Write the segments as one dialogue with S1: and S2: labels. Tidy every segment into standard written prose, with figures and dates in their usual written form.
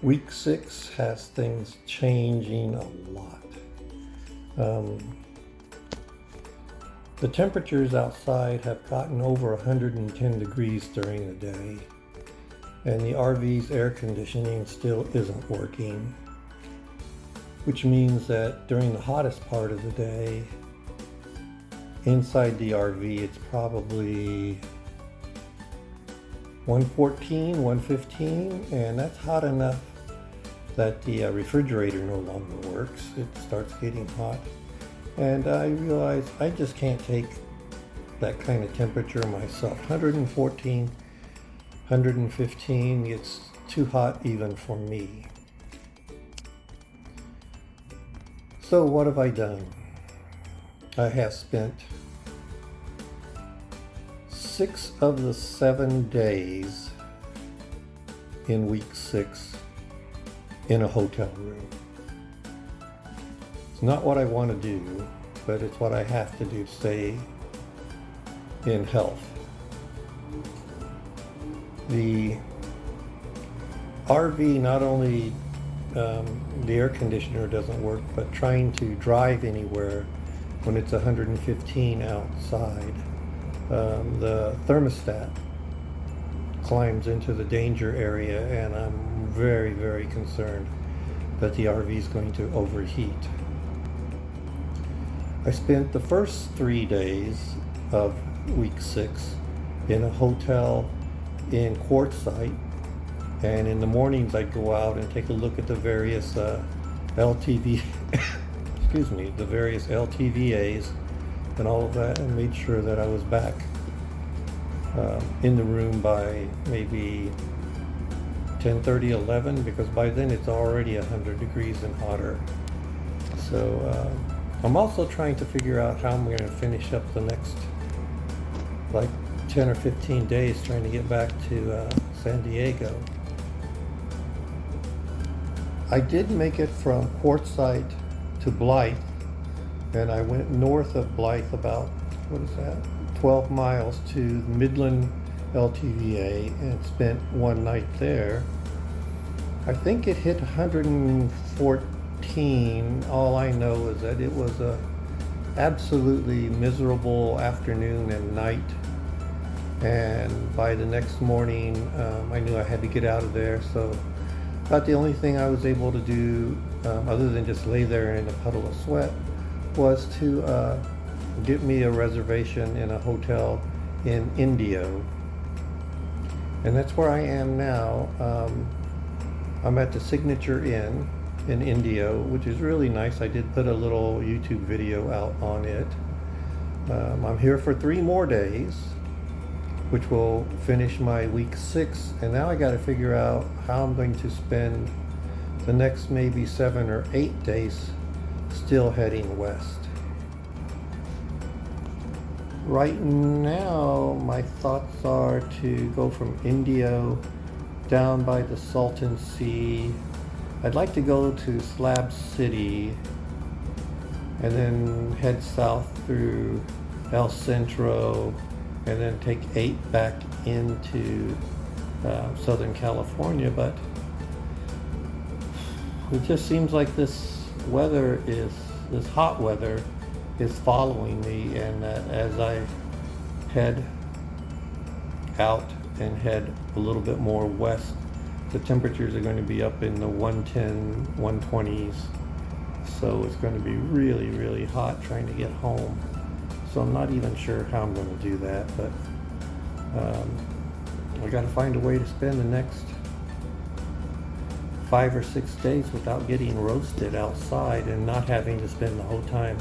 S1: Week 6 has things changing a lot. The temperatures outside have gotten over 110 degrees during the day, and the RV's air conditioning still isn't working, which means that during the hottest part of the day, inside the RV, it's probably 114, 115, and that's hot enough that the refrigerator no longer works. It starts getting hot. And I realize I just can't take that kind of temperature myself. 114, 115, it's too hot even for me. So what have I done? I have spent 6 of the 7 days in week 6 in a hotel room. It's not what I want to do, but it's what I have to do to stay in health. The RV, not only the air conditioner doesn't work, but trying to drive anywhere when it's 115 outside, the thermostat climbs into the danger area, and I'm very, very concerned that the RV is going to overheat. I spent the first 3 days of week 6 in a hotel in Quartzsite, and in the mornings I'd go out and take a look at the various LTV the various LTVAs and all of that, and made sure that I was back in the room by maybe 10:30, 11, because by then it's already 100 degrees and hotter. So I'm also trying to figure out how I'm going to finish up the next like 10 or 15 days trying to get back to San Diego. I did make it from Quartzsite to Blythe, and I went north of Blythe about, 12 miles to Midland LTVA and spent one night there. I think it hit 114. All I know is that it was a absolutely miserable afternoon and night, and by the next morning I knew I had to get out of there. So about the only thing I was able to do, other than just lay there in a puddle of sweat, was to get me a reservation in a hotel in Indio. And that's where I am now. I'm at the Signature Inn in Indio, which is really nice. I did put a little YouTube video out on it. I'm here for 3 more days, which will finish my week 6. And now I got to figure out how I'm going to spend the next maybe 7 or 8 days still heading west. Right now, my thoughts are to go from Indio down by the Salton Sea. I'd like to go to Slab City and then head south through El Centro, and then take 8 back into Southern California. But it just seems like this hot weather is following me, and as I head out and head a little bit more west, the temperatures are going to be up in the 110, 120s. So it's going to be really, really hot trying to get home. So I'm not even sure how I'm going to do that, but I got to find a way to spend the next 5 or 6 days without getting roasted outside and not having to spend the whole time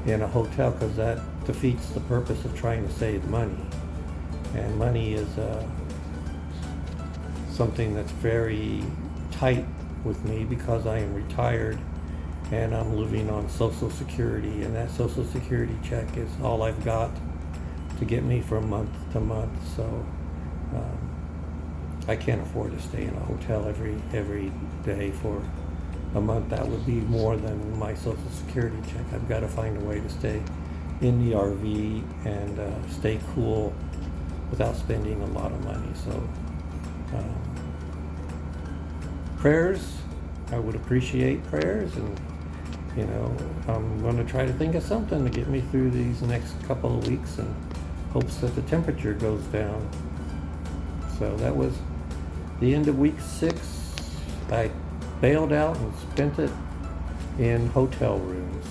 S1: in a hotel, because that defeats the purpose of trying to save money. And money is something that's very tight with me because I am retired and I'm living on Social Security, and that Social Security check is all I've got to get me from month to month. So I can't afford to stay in a hotel every day for a month. That would be more than my Social Security check. I've got to find a way to stay in the RV and stay cool without spending a lot of money. So prayers. I would appreciate prayers, and you know, I'm going to try to think of something to get me through these next couple of weeks in hopes that the temperature goes down. So that was the end of week 6. I bailed out and spent it in hotel rooms.